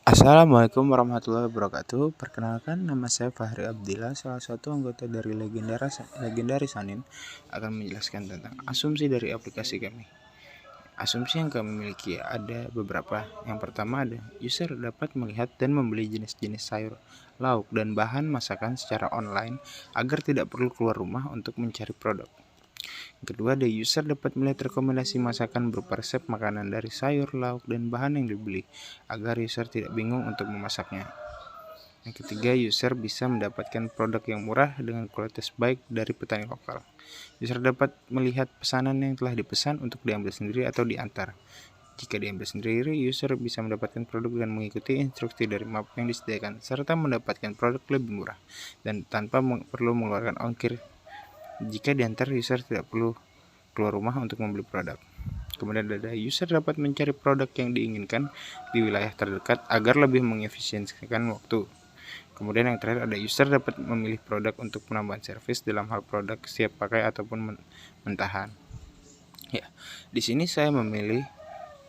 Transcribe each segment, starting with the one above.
Assalamualaikum warahmatullahi wabarakatuh. Perkenalkan, nama saya Fahri Abdillah, salah satu anggota dari Legendaris Sanin, akan menjelaskan tentang asumsi dari aplikasi kami. Asumsi yang kami miliki ada beberapa. Yang pertama ada user dapat melihat dan membeli jenis-jenis sayur, lauk, dan bahan masakan secara online agar tidak perlu keluar rumah untuk mencari produk. Kedua, the user dapat melihat rekomendasi masakan berupa resep makanan dari sayur, lauk, dan bahan yang dibeli, agar user tidak bingung untuk memasaknya. Yang ketiga, user bisa mendapatkan produk yang murah dengan kualitas baik dari petani lokal. User dapat melihat pesanan yang telah dipesan untuk diambil sendiri atau diantar. Jika diambil sendiri, user bisa mendapatkan produk dan mengikuti instruksi dari map yang disediakan, serta mendapatkan produk lebih murah dan tanpa perlu mengeluarkan ongkir. Jika diantar, user tidak perlu keluar rumah untuk membeli produk. Kemudian ada user dapat mencari produk yang diinginkan di wilayah terdekat agar lebih mengefisiensikan waktu. Kemudian yang terakhir ada user dapat memilih produk untuk penambahan servis dalam hal produk siap pakai ataupun mentahan. Ya, di sini saya memilih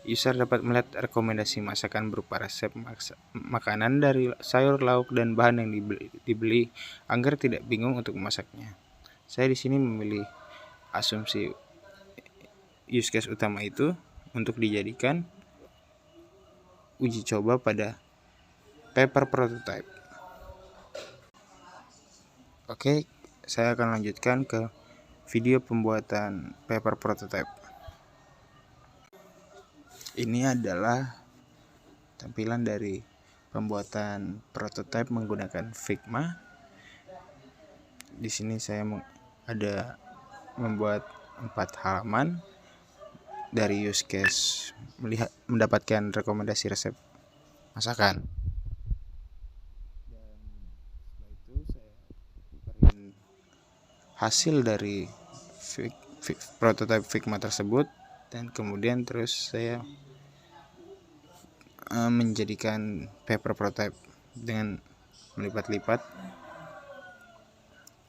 user dapat melihat rekomendasi masakan berupa resep makanan dari sayur, lauk, dan bahan yang dibeli agar tidak bingung untuk memasaknya. Saya di sini memilih asumsi use case utama itu untuk dijadikan uji coba pada paper prototype. Oke, saya akan lanjutkan ke video pembuatan paper prototype. Ini adalah tampilan dari pembuatan prototype menggunakan Figma. Di sini saya ada membuat 4 halaman dari use case mendapatkan rekomendasi resep masakan. Dan setelah itu saya print hasil dari prototype Figma tersebut, dan kemudian terus saya menjadikan paper prototype dengan melipat-lipat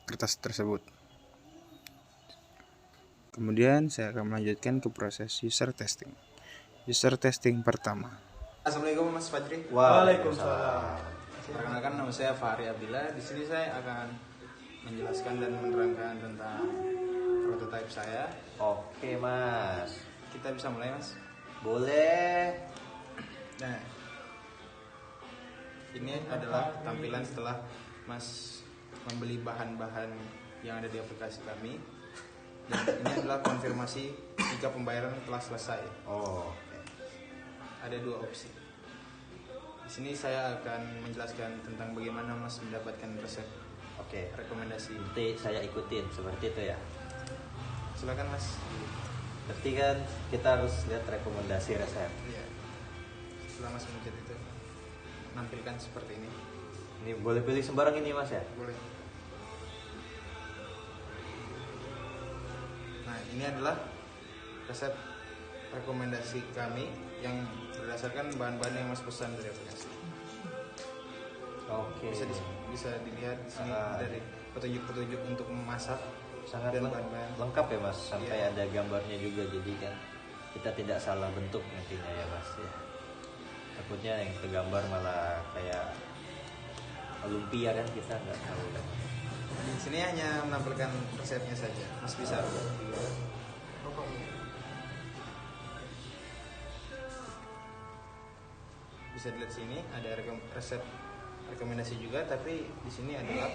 kertas tersebut. Kemudian saya akan melanjutkan ke proses user testing. User testing pertama. Assalamualaikum Mas Fajri. Waalaikumsalam. Perkenalkan, nama saya Fahri Abdillah. Di sini saya akan menjelaskan dan menerangkan tentang prototipe saya. Oke Mas, Kita bisa mulai, Mas. boleh. Nah, ini adalah tampilan setelah Mas membeli bahan-bahan yang ada di aplikasi kami. Dan ini adalah konfirmasi jika pembayaran telah selesai. Oh, Ada 2 opsi. Di sini saya akan menjelaskan tentang bagaimana Mas mendapatkan resep oke. rekomendasi. Nanti saya ikutin seperti itu ya. Silakan, Mas. Berarti kan kita harus lihat rekomendasi resep. Iya. Setelah Mas mencet itu, menampilkan seperti ini. Ini boleh pilih sembarang ini Mas ya? Boleh. Nah, ini adalah resep rekomendasi kami yang berdasarkan bahan-bahan yang Mas pesan dari aplikasi. Oke. Bisa dilihat di sini dari petunjuk-petunjuk untuk memasak Sangat dan bahan-bahan. lengkap ya Mas, sampai Iya. ada gambarnya juga, jadi kan kita tidak salah bentuk nantinya ya Mas ya. Takutnya yang tergambar malah kayak lumpia kan, kita nggak tahu kan. Di sini hanya menampilkan resepnya saja. Mas bisa dilihat sini ada resep rekomendasi juga, tapi di sini adalah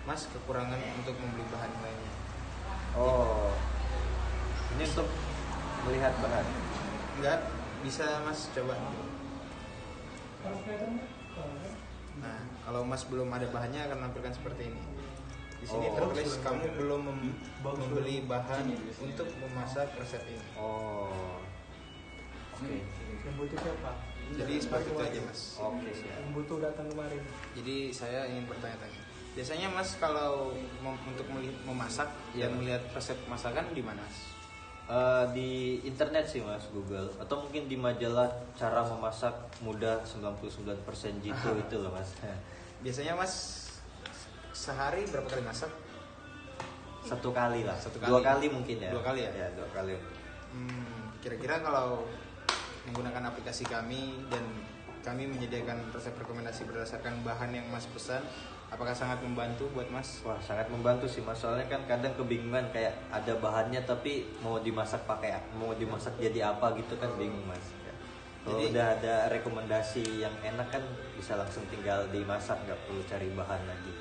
Mas kekurangan untuk membeli bahan lainnya. Oh, ini untuk melihat bahan. Enggak, bisa Mas coba. Nah, kalau Mas belum ada bahannya akan menampilkan seperti ini. Di sini tertulis kamu belum membeli bahan untuk memasak resep ini. Oh, oke. Yang butuh siapa? Jadi seperti itu aja, Mas. Oke siap. Yang butuh datang kemarin. Jadi saya ingin bertanya-tanya. Biasanya Mas kalau untuk memasak dan melihat resep masakan di mana, Mas? Di internet sih Mas, Google, atau mungkin di majalah cara memasak mudah 99% jitu itu loh Mas. Biasanya Mas sehari berapa kali masak? 1 kali lah. 1 2 kali mungkin ya. 2 kali ya? Ya 2 kali. Kira-kira kalau menggunakan aplikasi kami dan kami kami menyediakan resep rekomendasi berdasarkan bahan yang Mas pesan. Apakah sangat membantu buat Mas? Wah, sangat membantu sih Mas. Soalnya kan kadang kebingungan kayak ada bahannya tapi mau dimasak jadi apa gitu kan bingung Mas. Ya. Kalau Jadi- udah ada rekomendasi yang enak kan bisa langsung tinggal dimasak, nggak perlu cari bahan lagi.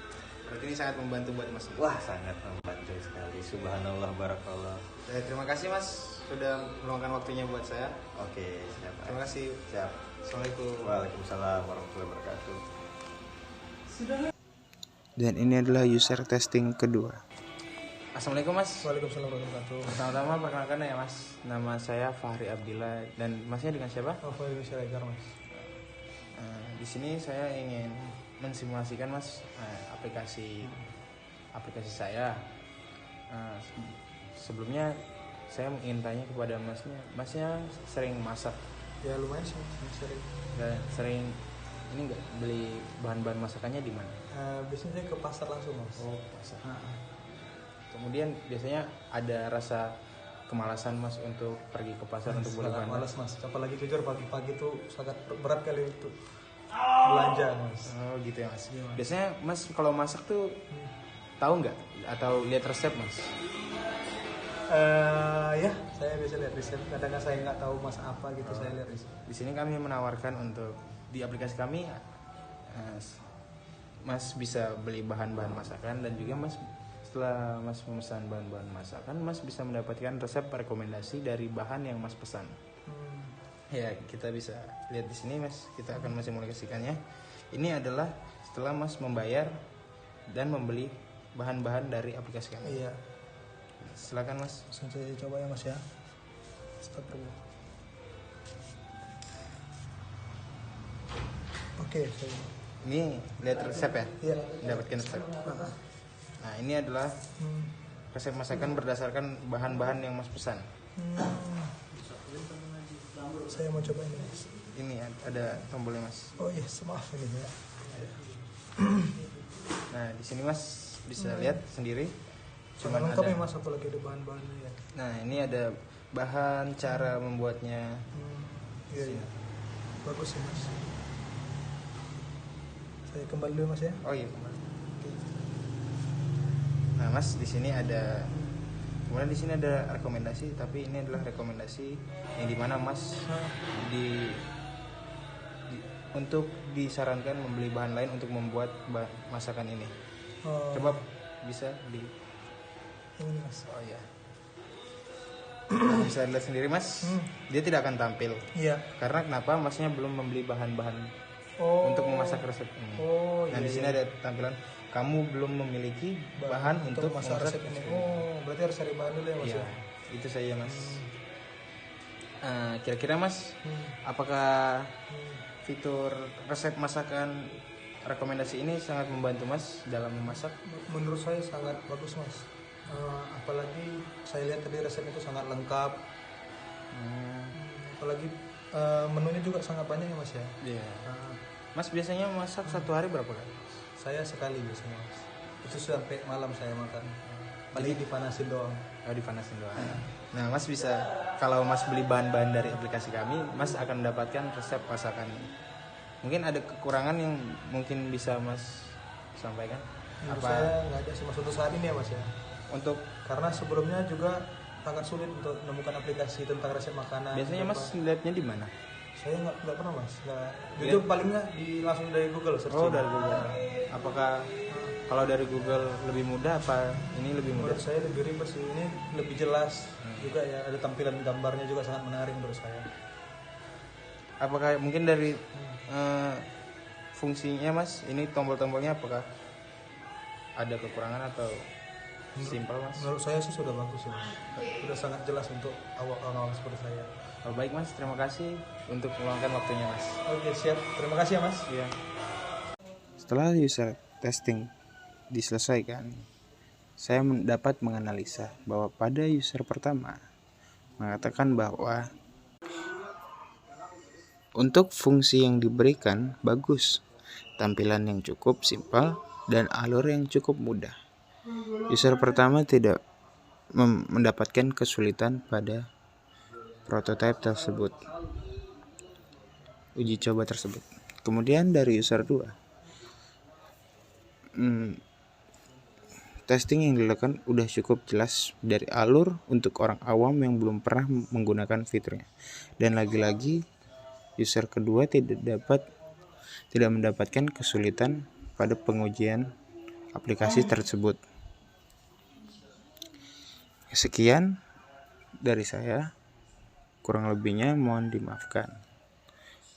Berarti ini sangat membantu buat Mas. Wah, sangat membantu sekali. Subhanallah, barakallah. Terima kasih Mas sudah meluangkan waktunya buat saya. Oke, siap. Terima kasih. Siap. Assalamualaikum. Waalaikumsalam warahmatullahi wabarakatuh. Dan ini adalah user testing kedua. Assalamualaikum Mas. Waalaikumsalam warahmatullahi wabarakatuh. Pertama-tama perkenalkan ya Mas. Nama saya Fahri Abdillah dan Masnya dengan siapa? Apa yang bisa Regar, Mas? Di sini saya ingin mensimulasikan Mas aplikasi saya. Sebelumnya saya ingin tanya kepada Masnya sering masak Ya lumayan sih, sering. dan sering ini nggak beli bahan-bahan masakannya di mana? Biasanya saya ke pasar langsung, Mas. Oh, pasar. Kemudian biasanya ada rasa kemalasan Mas untuk pergi ke pasar untuk beli Sangat bahan. malas, Mas. Apalagi jujur pagi-pagi tuh sangat berat kali untuk belanja, Mas. Oh gitu ya Mas. Iya, Mas. Biasanya Mas kalau masak tuh tahu nggak atau lihat resep Mas? Ya, saya biasa lihat resep. Kadang saya nggak tahu masak apa gitu, saya lihat resep. Di sini kami menawarkan untuk di aplikasi kami Mas bisa beli bahan-bahan masakan dan juga Mas setelah Mas memesan bahan-bahan masakan Mas bisa mendapatkan resep rekomendasi dari bahan yang Mas pesan. Ya, kita bisa lihat di sini Mas, kita akan mensimulasikannya. Ini adalah setelah Mas membayar dan membeli bahan-bahan dari aplikasi kami. Iya. Silakan Mas. Langsung saya coba ya, Mas ya. Stop dulu. Oke, saya. Ini lihat resep ya? Iya. Mendapatkan resep. Nah, ini adalah resep masakan berdasarkan bahan-bahan yang Mas pesan. Saya mau coba ini, Mas. Ini ada tombolnya Mas. Oh iya, maaf ini ya. Nah, di sini Mas bisa lihat sendiri. Cuma lengkap ya, Mas, apalagi ada bahan-bahannya ya. Nah, ini ada bahan, cara membuatnya. Iya, iya. Bagus ya, Mas. Saya kembali dulu, Mas ya. Oh iya, kembali. Nah, Mas, di sini ada kemudian di sini ada rekomendasi, tapi ini adalah rekomendasi yang dimana Mas untuk disarankan membeli bahan lain untuk membuat masakan ini. Oh, Coba bisa di ini, Mas. oh ya. Bisa lihat sendiri Mas, dia tidak akan tampil. Iya. Karena kenapa Masnya belum membeli bahan-bahan Oh. untuk memasak resep ini. Oh, Nah, iya. di sini ada tampilan kamu belum memiliki bahan untuk masak memasak resep ini. Oh, berarti harus cari bahan dulu ya, Mas Iya, ya. itu saya Mas. Kira-kira Mas, Hmm. apakah fitur resep masakan rekomendasi ini sangat membantu Mas dalam memasak? Menurut saya sangat bagus, Mas. Apalagi saya lihat tadi resep itu sangat lengkap. Apalagi menunya juga sangat banyak ya, Mas ya. Iya. Nah, Mas biasanya masak satu hari berapa kali? saya sekali biasanya, Mas. Itu sampai malam saya makan. Paling dipanasin doang. Oh, dipanasin doang. Nah, Mas bisa kalau Mas beli bahan-bahan dari aplikasi kami, Mas akan mendapatkan resep masakan. Mungkin ada kekurangan yang mungkin bisa Mas sampaikan? Menurut saya nggak ada sih, Mas, untuk saat ini ya, Mas ya. Untuk Karena sebelumnya juga sangat sulit untuk menemukan aplikasi tentang resep makanan. biasanya Mas lihatnya di mana? Saya nggak pernah, Mas. Itu paling nggak langsung dari Google searching. Oh, dari Google. Apakah kalau dari Google lebih mudah apa ini lebih mudah? Menurut saya lebih ribet sih, ini lebih jelas juga ya, ada tampilan gambarnya juga sangat menarik menurut saya. Apakah mungkin dari fungsinya Mas, ini tombol-tombolnya apakah ada kekurangan atau simpel Mas? Menurut saya sih sudah bagus ya, Mas. Sudah sangat jelas untuk awal-awal seperti saya. Oh, baik Mas, terima kasih untuk meluangkan waktunya Mas. Oke, siap. Terima kasih ya, Mas. Iya. Setelah user testing diselesaikan, saya dapat menganalisa bahwa pada user pertama mengatakan bahwa untuk fungsi yang diberikan bagus, tampilan yang cukup simpel dan alur yang cukup mudah. User pertama tidak mendapatkan kesulitan pada prototipe tersebut, uji coba tersebut. Kemudian dari user 2, testing yang dilakukan udah cukup jelas dari alur untuk orang awam yang belum pernah menggunakan fiturnya. Dan lagi-lagi user kedua tidak mendapatkan kesulitan pada pengujian aplikasi tersebut. Sekian dari saya, kurang lebihnya mohon dimaafkan.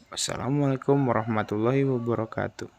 Wassalamualaikum warahmatullahi wabarakatuh.